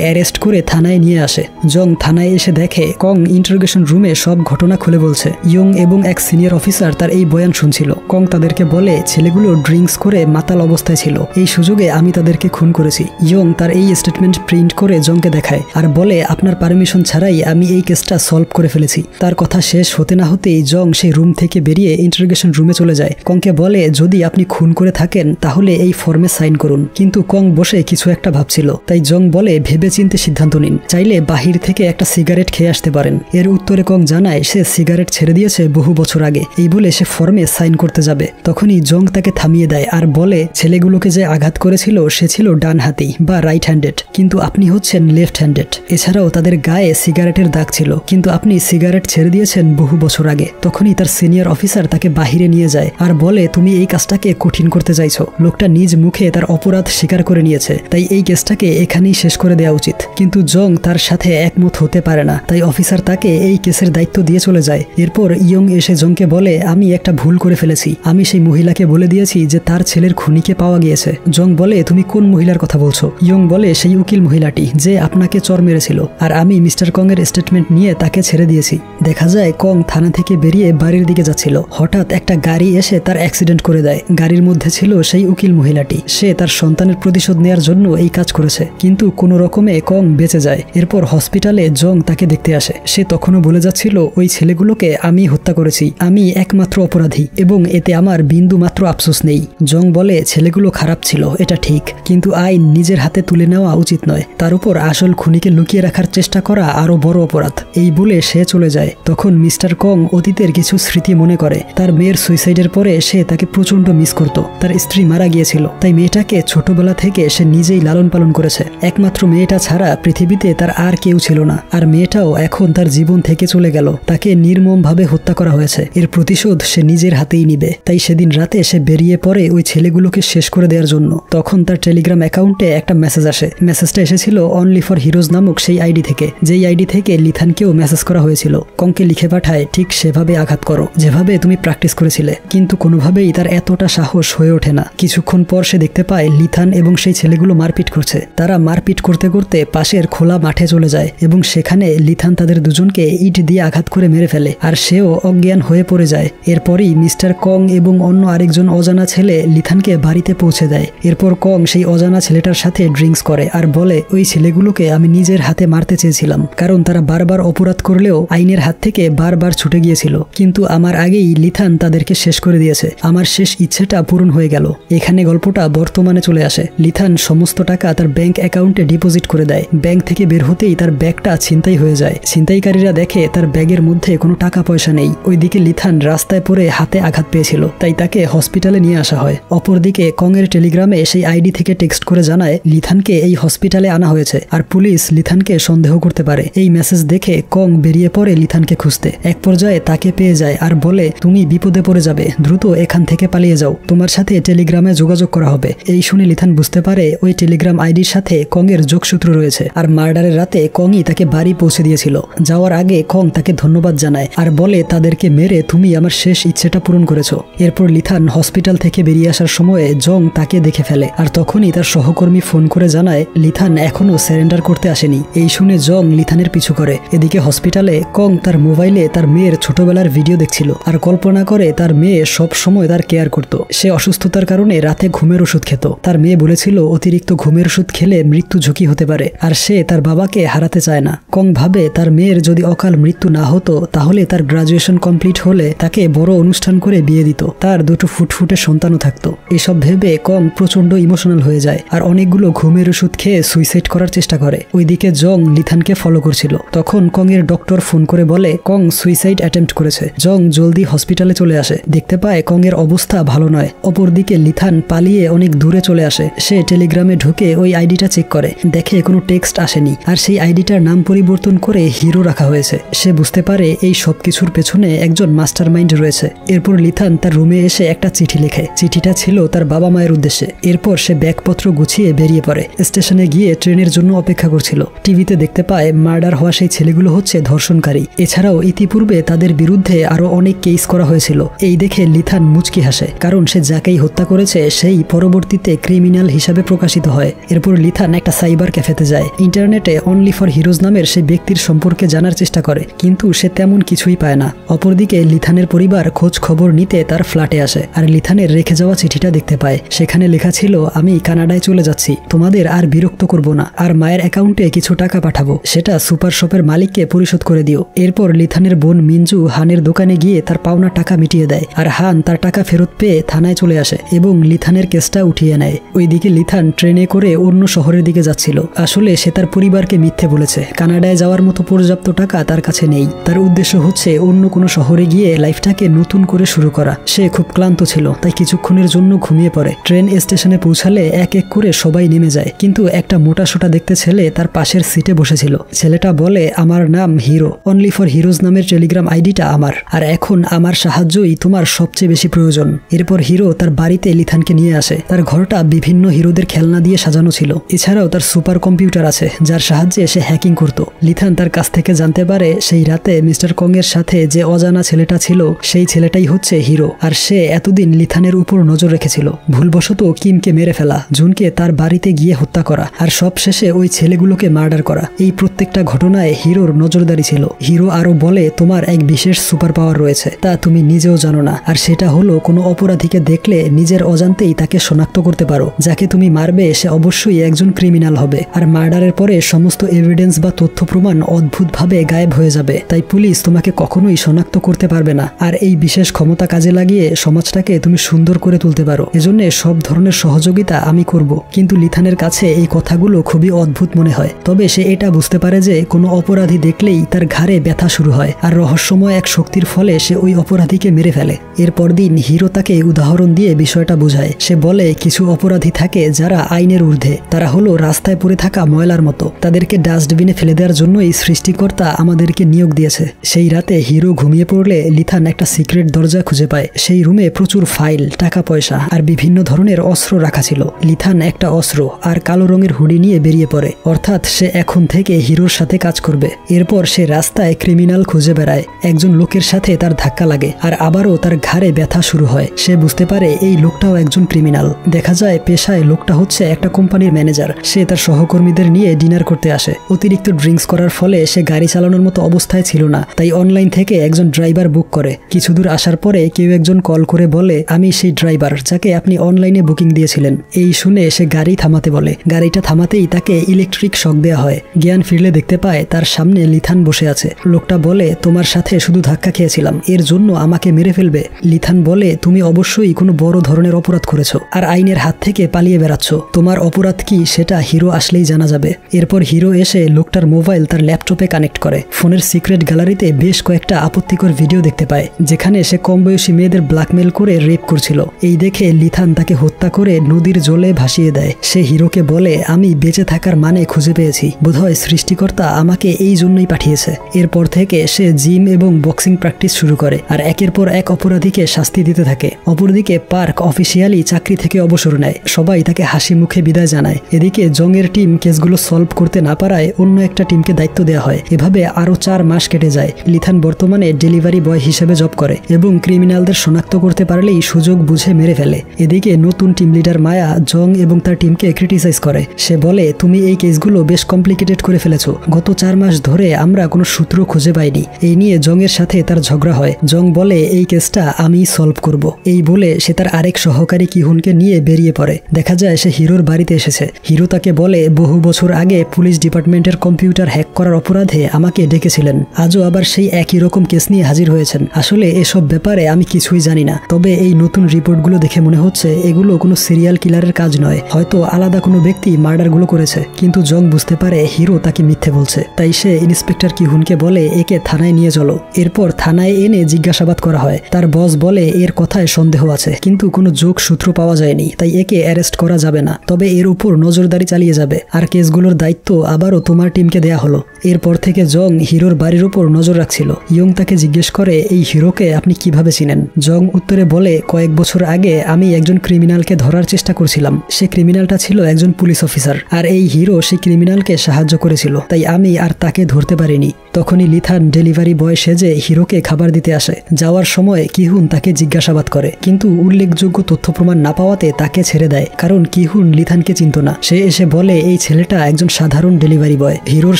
অ্যারেস্ট করে থানায় নিয়ে আসে। জং থানায় এসে দেখে কং ইন্টারোগেশন রুমে সব ঘটনা খুলে বলছে। ইয়ং এবং এক সিনিয়র অফিসার তার এই বয়ান শুনছিল। কং তাদেরকে বলে ছেলেগুলো ড্রিঙ্কস করে মাতাল অবস্থায় ছিল, এই সুযোগে আমি তাদেরকে খুন করেছি। ইয়ং তার এই স্টেটমেন্ট প্রিন্ট করে জংকে দেখায় আর বলে আপনার পারমিশন ছাড়াই আমি এই কেসটা সলভ করে ফেলেছি। তার কথা শেষ হতে না হতেই জং সেই রুম থেকে বেরিয়ে ইন্টারোগেশন রুমে চলে যায়। কংকে বলে যদি আপনি খুন করে থাকেন তাহলে এই ফর্মে সাইন করুন। কিন্তু কং বসে কিছু একটা ভাবছিল, তাই জং বলে ভেবেচিন্তে সিদ্ধান্ত নিন, চাইলে বাহির থেকে একটা সিগারেট খেয়ে আসতে পারেন। এর উত্তরে কং জানায় সে সিগারেট ছেড়ে দিয়েছে বহু বছর আগে। এই বলে সে ফর্মে সাইন করতে যাবে, তখনই জং তাকে থামিয়ে দেয় আর বলে ছেলেগুলোকে যে আঘাত করেছিল সে ছিল ডান হাতি বা রাইট হ্যান্ডেড, কিন্তু আপনি হচ্ছেন লেফট হ্যান্ডেড। এছাড়াও তাদের গায়ে সিগারেটের দাগ ছিল, কিন্তু আপনি সিগারেট ছেড়ে দিয়েছেন বহু বছর আগে। তখনই তার সিনিয়র অফিসার তাকে বাহিরে নিয়ে যায় আর বলে তুমি এই কাজটাকে কঠিন করতে চাইছো। লোকটা নিজ মুখে তার অপরাধ স্বীকার করে নিয়েছে, তাই এই কেসটাকে এখানেই শেষ করে দেওয়া উচিত। কিন্তু জং তার সাথে একমত হতে পারে না, তাই অফিসার তাকে এই কেসের দায়িত্ব দিয়ে চলে যায়। এরপর ইয়ং এসে জংকে বলে আমি একটা ভুল করে ফেলেছি, আমি সেই মহিলাকে বলে দিয়েছি যে তার ছেলের খুনিকে পাওয়া গিয়েছে। জং বলে তুমি কোন মহিলার কথা বলছো? ইয়ং বলে সেই উকিল মহিলাটি যে আপনাকে চর মেরেছিল, আর আমি মিস্টার কং এর স্টেটমেন্ট নিয়ে তাকে ছেড়ে দিয়েছি। দেখা যায় কং থানা থেকে বেরিয়ে বাড়ির দিকে যাচ্ছিল, হঠাৎ একটা গাড়ি এসে তার অ্যাক্সিডেন্ট করে দেয়। গাড়ির মধ্যে ছিল সেই উকিল মহিলাটি, সে তার সন্তানের প্রতিশোধ নেয়ার জন্য এই কাজ করেছে, কিন্তু কোনো রকমে কং বেঁচে যায়। এরপর হসপিটালে জং তাকে দেখতে আসে। সে তখনও বলে যাচ্ছিল ওই ছেলেগুলোকে আমি হত্যা করেছি, আমি একমাত্র অপরাধী এবং এতে আমার বিন্দু মাত্র আফসোস নেই। জং বলে ছেলেগুলো খারাপ ছিল এটা ঠিক, কিন্তু আইন নিজের হাতে তুলে নেওয়া উচিত নয়, তার উপর আসল খুনিকে লুকিয়ে রাখার চেষ্টা করা আরো বড় অপরাধ। এই বলে সে চলে যায়। তখন মিস্টার কং অতীতের কিছু স্মৃতি মনে করে। তার মেয়ের সুইসাইডের পরে সে তাকে প্রচন্ড মিস করত। তার স্ত্রী মারা গিয়েছিল, তাই মেয়েটাকে ছোটবেলা থেকে সে নিজেই লালন পালন করেছে। একমাত্র মেয়েটা ছাড়া পৃথিবীতে তার আর কেউ ছিল না, আর মেয়েটাও এখন তার জীবন থেকে চলে গেল। তাকে নির্মমভাবে হত্যা করা হয়েছে, এর প্রতিশোধ সে নিজের হাতেই নিবে। তাই সেদিন রাতে সে বেরিয়ে পড়ে ওই ছেলেগুলোকে শেষ করে দেওয়ার জন্য। তখন তার টেলিগ্রাম অ্যাকাউন্টে একটা মেসেজ আসে। মেসেজটা এসেছিল অনলি ফর হিরোজ নামক সেই আইডি থেকে, যেই আইডি থেকে লিথানকেও মেসেজ করা হয়েছিল। কংকে লিখে পাঠায় ঠিক সেভাবে আঘাত করো যেভাবে তুমি প্র্যাকটিস করেছিলে, কিন্তু কোনোভাবেই তার এতটা সাহস হয়ে ওঠে না। কিছুক্ষণ পর সে দেখতে পায় লিথান এবং সেই ছেলেগুলো মারপিট করছে। তারা মারপিট করতে করতে পাশের খোলা মাঠে চলে যায় এবং সেখানে লিথান তাদের দুজনকে ইট দিয়ে আঘাত করে মেরে ফেলে আর সেও অজ্ঞান হয়ে পড়ে যায়। এরপরই মিস্টার কং এবং অন্য আরেকজন অজানা ছেলে লিথানকে বাড়িতে পৌঁছে দেয়। এরপর কং সেই অজানা ছেলেটার সাথে ড্রিঙ্কস করে আর বলে ওই ছেলেগুলোকে আমি নিজের হাতে মারতে চেয়েছিলাম, কারণ তারা বারবার অপরাধ করলেও আইনের হাত থেকে বারবার ছুটে গিয়েছিল, কিন্তু আমার আগেই লিথান তাদেরকে শেষ করে দিয়েছে। আমার শেষ ইচ্ছেটা পূরণ হয়ে গেল। এখানে গল্পটা বর্তমানে চলে আসে। লিথান সমস্ত টাকা তার ব্যাংক অ্যাকাউন্টে ডিপোজিট করে দেয়। ব্যাংক থেকে বের হতেই তার ব্যাগটা ছিনতাই হয়ে যায়। ছিনতাইকারীরা দেখে তার ব্যাগের মধ্যে কোনো টাকা পয়সা নেই। ওইদিকে লিথান রাস্তায় পড়ে হাতে আঘাত পেয়েছিল, তাই তাকে হসপিটালে নিয়ে আসা হয়। অপরদিকে কংয়ের টেলিগ্রামে সেই আইডি থেকে টেক্সট করে জানায় লিথানকে এই হসপিটালে আনা হয়েছে আর পুলিশ লিথানকে সন্দেহ করতে পারে। এই মেসেজ দেখে কং বেরিয়ে পড়ে লিথানকে খুঁজতে। এক পর্যায়ে তাকে পেয়ে যায় আর বলে, তুমি বিপদে পড়ে যাবে, দ্রুত এখান থেকে পালিয়ে যাও, তোমার সাথে টেলিগ্রামে যোগাযোগ করা হবে। এই শুনে লিথান বুঝতে পারে ওই টেলিগ্রাম আইডির সাথে কংয়ের যোগসূত্র রয়েছে আর মার্ডারের রাতে কংই তাকে বাড়ি পৌঁছে দিয়েছিল। যাওয়ার আগে কং তাকে ধন্যবাদ জানায় আর বলে, তাদেরকে মেরে তুমি আমার শেষ ইচ্ছেটা পূরণ করেছো। এরপর লিথান হসপিটাল থেকে বেরিয়ে আসার সময়ে জং তাকে দেখে ফেলে আর তখনই তার সহকর্মী ফোন করে জানায় লিথান এখনো সারেন্ডার করতে আসেনি। এই শুনে জং লিথানের পিছু করে। এদিকে হসপিটালে কং তার মোবাইলে তার মেয়ের ছোটবেলার ভিডিও দেখছিল আর কল্পনা করে তার মেয়ে সব সময় তার কেয়ার করত। সে অসুস্থতার কারণে রাতে ঘুমের ওষুধ খেত। তার মেয়ে বলেছিল অতিরিক্ত ঘুমের ওষুধ খেলে মৃত্যু ঝুঁকি হতে পারে আর সে তার বাবাকে হারাতে চায় না। কং ভাবে তার মেয়ের যদি অকাল মৃত্যু না হতো তাহলে তার গ্রাজুয়েশন কমপ্লিট হলে তাকে বড় অনুষ্ঠান করে বিয়ে দিত, তার দুটো ফুটফুটে সন্তানও থাকতো। এসব ভেবে কং প্রচন্ড ইমোশনাল হয়ে যায় আর অনেকগুলো ঘুমের ওষুধ খেয়ে সুইসাইড করার চেষ্টা করে। ওইদিকে জং লিথানকে ফলো করছিল। তখন কং এর ডক্টর ফোন করে বলে কং সুইসাইড অ্যাটেম্প্ট করেছে। জং জলদি হসপিটালে চলে আসে, দেখতে পায় কং এর অবস্থা ভালো নয়। অপরদিকে লিথান পালিয়ে অনেক দূরে চলে আসে। সে টেলিগ্রামে ঢুকে ওই আইডিটা চেক করে, দেখে কোনো টেক্সট আসেনি আর সেই আইডিটার নাম পরিবর্তন করে হিরো রাখা হয়েছে। সে বুঝতে পারে এই সব কিছুর পেছনে একজন মাস্টার মাইন্ড রয়েছে। এরপর লিথান তার রুমে এসে একটা চিঠি লেখে। চিঠিটা ছিল তার বাবা মায়ের উদ্দেশ্যে। এরপর সে ব্যাগপত্র গুছিয়ে বেরিয়ে পড়ে। স্টেশনে গিয়ে ট্রেনের জন্য অপেক্ষা করছিল। টিভিতে দেখতে পায় মার্ডার হওয়া সেই ছেলেগুলো হচ্ছে ধর্ষণকারী। এছাড়াও ইতিপূর্বে তাদের বিরুদ্ধে আরো অনেক কেস করা হয়েছিল। এই দেখে লিথান মুচকি হাসে, কারণ সে যাকেই হত্যা করেছে সেই পরবর্তীতে ক্রিমিনাল হিসাবে প্রকাশিত হয়। এরপর লিথান একটা সাইবার ক্যাফেতে যায়। ইন্টারনেটে অনলি ফর হিরোজ নামের সেই ব্যক্তির সম্পর্কে জানার চেষ্টা করে, কিন্তু সে তেমন কিছুই পায় না। অপরদিকে লিথানের পরিবার খোঁজ খবর নিতে তার ফ্ল্যাটে আসে আর লিথানের রেখে যাওয়া চিঠিটা দেখতে পায়। সেখানে লেখা ছিল, আমি কানাডায় চলে যাচ্ছি, তোমাদের আর বিরক্ত করব না, আর মায়ের অ্যাকাউন্টে কিছু টাকা পাঠাবো, সেটা সুপার শপের মালিককে পরিশোধ করে দিও। এরপর লিথানের বোন মিঞ্জু হানের দোকানে গিয়ে তার পাওনা টাকা মিটিয়ে দেয় আর হান তার টাকা ফেরত পেয়ে থানায় চলে আসে এবং লিথানের কেসটা উঠিয়ে নেয়। ওইদিকে লিথান ট্রেনে করে অন্য শহরের দিকে যাচ্ছিল। আসলে সে তার পরিবারকে মিথ্যে বলেছে, কানাডায় যাওয়ার মতো পর্যাপ্ত টাকা তার কাছে নেই। তার উদ্দেশ্য হচ্ছে অন্য কোনো শহরে গিয়ে লাইফটাকে নতুন করে শুরু করা। সে খুব ক্লান্ত ছিল, তাই কিছুক্ষণের জন্য ঘুমিয়ে পড়ে। ট্রেন স্টেশনে পৌঁছালে এক এক করে সবাই নেমে যায়, কিন্তু একটা মোটাসোটা দেখতে ছেলে তার পাশের সিটে বসেছিল। ছেলেটা বলে, আমার নাম হিরো, অনলি ফর হিরোজ নামের টেলিগ্রাম আইডিটা আমার, আর এখন আমার সাহায্যই তোমার সবচেয়ে বেশি প্রয়োজন। এরপর হিরো তার বাড়িতে লিথানকে নিয়ে আসে। তার ঘরটা বিভিন্ন হিরোদের খেলনা দিয়ে সাজানো ছিল। এছাড়াও তার সুপার কম্পিউটার আছে যার সাহায্যে সে হ্যাকিং করত। লিথান তার কাছ থেকে জানতে পারে সেই রাতে মিস্টার কং এর সাথে যে অজানা ছেলেটা ছিল সেই ছেলেটাই হচ্ছে হিরো, আর সে এতদিন লিথানের উপর নজর রেখেছিল। ভুলবশত কিমকে মেরে ফেলা, জুনকে তার বাড়িতে গিয়ে হত্যা করা, আর সব শেষে ওই ছেলেগুলোকে মার্ডার করা। এই প্রত্যেকটা ঘটনায় হিরোর নজরদারি ছিল। হিরো আরো বলে, তোমার এক বিশেষ সুপার পাওয়ার রয়েছে, তা তুমি নিজেও জানো না, আর সেটা হলো কোনো অপরাধীকে দেখলে নিজের অজান্তেই তাকে শনাক্ত করতে পারো। যাকে তুমি মারবে সে অবশ্যই একজন ক্রিমিনাল হবে, আর মার্ডারের পরে সমস্ত এভিডেন্স বা তথ্য প্রমাণ অদ্ভুতভাবে গায়েব হয়ে যাবে। তাই পুলিশ তোমাকে কখনোই শনাক্ত করতে পারবে না, আর এই বিশেষ ক্ষমতা কাজে লাগিয়ে সমাজটাকে তুমি সুন্দর করে তুলতে পারো। এজন্য সব ধরনের সহযোগিতা আমি করব। কিন্তু লিথানের কাছে এই কথাগুলো খুবই অদ্ভুত মনে হয়। তবে সে এটা বুঝতে পারে যে কোনো অপরাধী দেখলেই তার ঘাড়ে ব্যথা শুরু হয়, আর রহস্যময় এক শক্তির ফলে সে ওই অপরাধীকে মেরে ফেলে। এরপর দিন হিরো তাকে উদাহরণ দিয়ে বিষয়টা বোঝায়। সে বলে, কিছু অপরাধী থাকে যারা আইনের ঊর্ধ্বে, তারা হলো রাস্তায় পড়ে থাকা ময়লার মতো, তাদেরকে ডাস্টবিনে ফেলে দেওয়ার জন্যই সৃষ্টিকর্তা আমাদেরকে নিয়োগ দিয়েছে। সেই রাতে হিরো ঘুমিয়ে পড়লে লিথান একটা সিক্রেট দরজা খুঁজে পায়। সেই রুমে প্রচুর ফাইল, টাকা পয়সা আর বিভিন্ন ধরনের অস্ত্র রাখা ছিল। লিথান একটা অস্ত্র আর কালো রঙের হুডি নিয়ে বেরিয়ে পড়ে, অর্থাৎ সে এখন থেকে হিরোর সাথে কাজ করবে। এরপর সে রাস্তায় ক্রিমিনাল খুঁজে বেড়ায়। একজন লোকের সাথে তার ধাক্কা লাগে আর আবারও তার ঘাড়ে ব্যথা শুরু হয়। সে বুঝতে পারে এই লোকটাও একজন ক্রিমিনাল। দেখা যায় পেশায় লোকটা হচ্ছে একটা কোম্পানির ম্যানেজার। সে তার সহকর্মীদের নিয়ে ডিনার করতে আসে। অতিরিক্ত ড্রিঙ্কস করার ফলে সে গাড়ি চালানোর মতো অবস্থায় ছিল না, তাই অনলাইন থেকে একজন ড্রাইভার বুক করে। কিছু দূর আসার পরে কেউ একজন কল করে বলে, আমি সেই ড্রাইভার যাকে আপনি অনলাইনে বুকিং দিয়েছিলেন। এই শুনে সে গাড়ি থামাতে বলে। গাড়িটা থামাতেই তাকে ইলেকট্রিক শক দেওয়া হয়। জ্ঞান ফিরলে দেখতে পায় তার সামনে লিথান বসে আছে। লোকটা বলে, তোমার সাথে শুধু ধাক্কা খেয়েছিলাম, এর জন্য আমাকে মেরে ফেলবে? লিথান বলে, তুমি অবশ্যই কোনো বড় ধরনের অপরাধ করেছো আর আইনের হাত থেকে পালিয়ে বেড়াচ্ছ। তোমার অপরাধ কি সেটা হিরো আসলেই জানা যাবে। এরপর হিরো এসে লোকটার মোবাইল তার ল্যাপটপে কানেক্ট করে। ফোনের সিক্রেট গ্যালারিতে ইন্টারনেটে বেশ কয়েকটা আপত্তিকর ভিডিও দেখতে পায় যেখানে সে কম বয়সী মেয়েদের ব্ল্যাকমেল করে রেপ করছিল। এই দেখে লিথান তাকে হত্যা করে নদীর জলে ভাসিয়ে দেয়। সে হিরোকে বলে, আমি বেঁচে থাকার মানে খুঁজে পেয়েছি, বোধহয় সৃষ্টিকর্তা আমাকে এই জন্যই পাঠিয়েছে। এরপর থেকে সে জিম এবং বক্সিং প্র্যাকটিস শুরু করে আর একের পর এক অপরাধীকে শাস্তি দিতে থাকে। অপরদিকে পার্ক অফিসিয়ালি চাকরি থেকে অবসর নেয়, সবাই তাকে হাসি মুখে বিদায় জানায়। এদিকে জংয়ের টিম কেসগুলো সলভ করতে না পারায় অন্য একটা টিমকে দায়িত্ব দেওয়া হয়। এভাবে আরো 4 মাস কেটে যায়। লিথান বর্তমানে ডেলিভারি বয় হিসেবে জব করে এবং ক্রিমিনালদের শনাক্ত করতে পারলেই সুযোগ বুঝে মেরে ফেলে। এদিকে নতুন টিম লিডার মায়া জং এবং তার টিমকে ক্রিটিসাইজ করে। সে বলে, তুমি এই কেসগুলো বেশ কমপ্লিকেটেড করে ফেলেছো, গত 4 মাস ধরে আমরা কোনো সূত্র খুঁজে পাইনি। এই নিয়ে জংয়ের সাথে তার ঝগড়া হয়। জং বলে, এই কেসটা আমি সলভ করব। এই বলে সে তার আরেক সহকারী কিহুনকে নিয়ে বেরিয়ে পড়ে। দেখা যায় সে হিরোর বাড়িতে এসেছে। হিরো তাকে বলে, বহু বছর আগে পুলিশ ডিপার্টমেন্টের কম্পিউটার হ্যাক করার অপরাধে আমাকে ডেকেছিলেন, আজও আবার সেই একই রকম কেস নিয়ে হাজির হয়েছেন। আসলে এসব ব্যাপারে আমি কিছুই জানি না, তবে এই নতুন রিপোর্টগুলো দেখে মনে হচ্ছে এগুলো কোনো সিরিয়াল কিলারের কাজ নয়, হয়তো আলাদা কোনো ব্যক্তি মার্ডারগুলো করেছে। কিন্তু জং বুঝতে পারে হিরো তাকে মিথ্যে বলছে, তাই সে ইন্সপেক্টর কিহুনকে বলে, একে থানায় নিয়ে চলো। এরপর থানায় এনে জিজ্ঞাসাবাদ করা হয়। তার বস বলে, এর কথায় সন্দেহ আছে, কিন্তু কোনো যোগসূত্র পাওয়া যায়নি, তাই একে অ্যারেস্ট করা যাবে না, তবে এর উপর নজরদারি চালিয়ে যাবে আর কেসগুলোর দায়িত্ব আবারও তোমার টিমকে দেয়া হলো। এরপর থেকে জং হিরোর বাড়ির উপর নজর রাখছিল। ইয়ং তাকে জিজ্ঞেস করে, এই হিরোকে আপনি কিভাবে চিনেন? জং উত্তরে বলে, কয়েক বছর আগে আমি একজন ক্রিমিনালকে ধরার চেষ্টা করছিলাম। সে ক্রিমিনালটা ছিল একজন পুলিশ অফিসার, আর এই হিরো সেই ক্রিমিনালকে সাহায্য করেছিল, তাই আমি আর তাকে ধরতে পারিনি। তখনই লিথান ডেলিভারি বয় সেজে হিরোকে খাবার দিতে আসে। যাওয়ার সময় কিহুন তাকে জিজ্ঞাসাবাদ করে, কিন্তু উল্লেখযোগ্য তথ্য প্রমাণ না পাওয়াতে তাকে ছেড়ে দেয়, কারণ কিহুন লিথানকে চিনত না। সে এসে বলে, এই ছেলেটা একজন সাধারণ ডেলিভারি বয়, হিরোর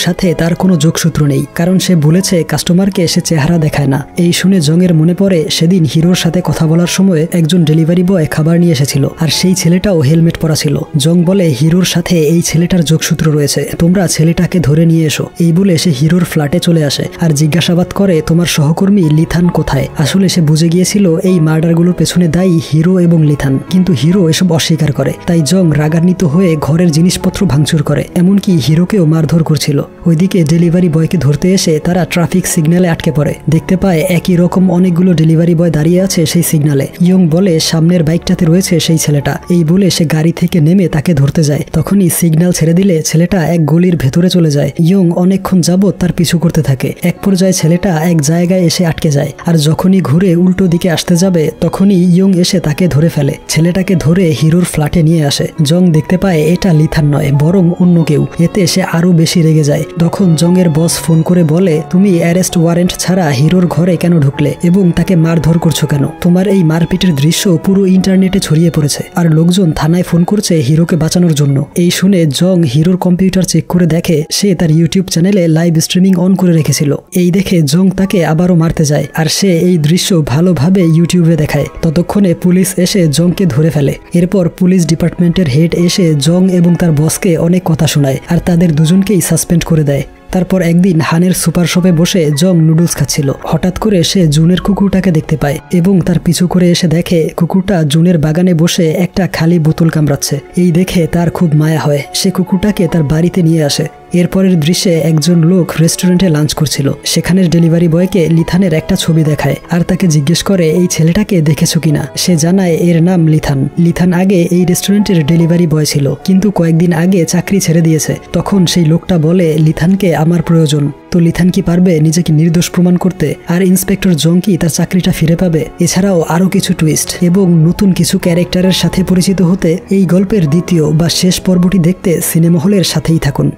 সাথে তার কোনো যোগসূত্র নেই, কারণ সে বলেছে কাস্টমারকে সে চেহারা দেখায় না। এই শুনে জংয়ের মনে পড়ে সেদিন হিরোর সাথে কথা বলার সময় একজন ডেলিভারি বয় খাবার নিয়ে এসেছিল, আর সেই ছেলেটাও হেলমেট পরা ছিল। জং বলে, হিরোর সাথে এই ছেলেটার যোগসূত্র রয়েছে, তোমরা ছেলেটাকে ধরে নিয়ে এসো। এই বলে সে হিরোর ফ্ল্যাটে চলে আসে আর জিজ্ঞাসাবাদ করে, তোমার সহকর্মী লিথান কোথায়? আসলে সে বুঝে গিয়েছিল এই মার্ডারগুলোর পেছনে দায়ী হিরো এবং লিথান, কিন্তু হিরো এসব অস্বীকার করে। তাই জং রাগান্বিত হয়ে ঘরের জিনিসপত্র ভাঙচুর করে, এমনকি হিরোকেও মারধর করছিল। ওইদিকে ডেলিভারি বয়কে ধরতে এসে তারা ট্রাফিক সিগন্যালে আটকে পড়ে। দেখতে পায় একই রকম অনেকগুলো ডেলিভারি বয় দাঁড়িয়ে আছে সেই সিগন্যালে। ইয়ং বলে, সামনের বাইকটাতে রয়েছে সেই ছেলেটা। এই বলে সে গাড়ি থেকে নেমে তাকে ধরতে যায়। তখনই সিগন্যাল ছেড়ে দিলে ছেলেটা এক গলির ভেতরে চলে যায়। ইয়ং অনেকক্ষণ যাবৎ তার পিছু করতে থাকে। এক পর্যায়ে ছেলেটা এক জায়গায় এসে আটকে যায়, আর যখনই ঘুরে উল্টো দিকে আসতে যাবে তখনই ইয়ং এসে তাকে ধরে ফেলে। ছেলেটাকে ধরে হিরোর ফ্ল্যাটে নিয়ে আসে। জং দেখতে পায় এটা লিথান নয়, বরং অন্য কেউ। এতে সে আরো বেশি রেগে যায়। তখন জংয়ের বস ফোন করে বলে, তুমি অ্যারেস্ট ওয়ারেন্ট ছাড়া হিরোর ঘরে কেন ঢুকলে এবং তাকে মারধর করছো কেন? তোমার এই মারপিটের দৃশ্য পুরো ইন্টারনেটে ছড়িয়ে পড়েছে, আর লোকজন থানায় ফোন করছে হিরোকে বাঁচানোর জন্য। এই শুনে জং হিরোর কম্পিউটার চেক করে দেখে সে তার ইউটিউব চ্যানেলে লাইভ স্ট্রিমিং অন করে রেখেছিল। এই দেখে জং তাকে আবারও মারতে যায়, আর সে এই দৃশ্য ভালোভাবে ইউটিউবে দেখায়। ততক্ষণে পুলিশ এসে জংকে ধরে ফেলে। এরপর পুলিশ ডিপার্টমেন্টের হেড এসে জং এবং তার বসকে অনেক কথা শোনায়, আর তাদের দুজনকেই সাসপেন্ড করে দেয়। তারপর একদিন হানের সুপার শপে বসে জং নুডলস খাচ্ছিল। হঠাৎ করে সে জুনের কুকুরটাকে দেখতে পায় এবং তার পিছু করে এসে দেখে কুকুরটা জুনের বাগানে বসে একটা খালি বোতল কামড়াচ্ছে। এই দেখে তার খুব মায়া হয়। সে কুকুরটাকে তার বাড়িতে নিয়ে আসে। এরপরের দৃশ্যে একজন লোক রেস্টুরেন্টে লাঞ্চ করছিল। সেখানের ডেলিভারি বয়কে লিথানের একটা ছবি দেখায় আর তাকে জিজ্ঞেস করে, এই ছেলেটাকে দেখেছো কিনা? সে জানায় এর নাম লিথান। লিথান আগে এই রেস্টুরেন্টের ডেলিভারি বয় ছিল, কিন্তু কয়েকদিন আগে চাকরি ছেড়ে দিয়েছে। তখন সেই লোকটা বলে, লিথানকে আমার প্রয়োজন। তো লিথান কি পারবে নিজেকে নির্দোষ প্রমাণ করতে? আর ইন্সপেক্টর জং কি তার চাকরিটা ফিরে পাবে? এছাড়াও আরো কিছু টুইস্ট এবং নতুন কিছু ক্যারেক্টারের সাথে পরিচিত হতে এই গল্পের দ্বিতীয় বা শেষ পর্বটি দেখতে সিনেমা হলের সাথেই থাকুন।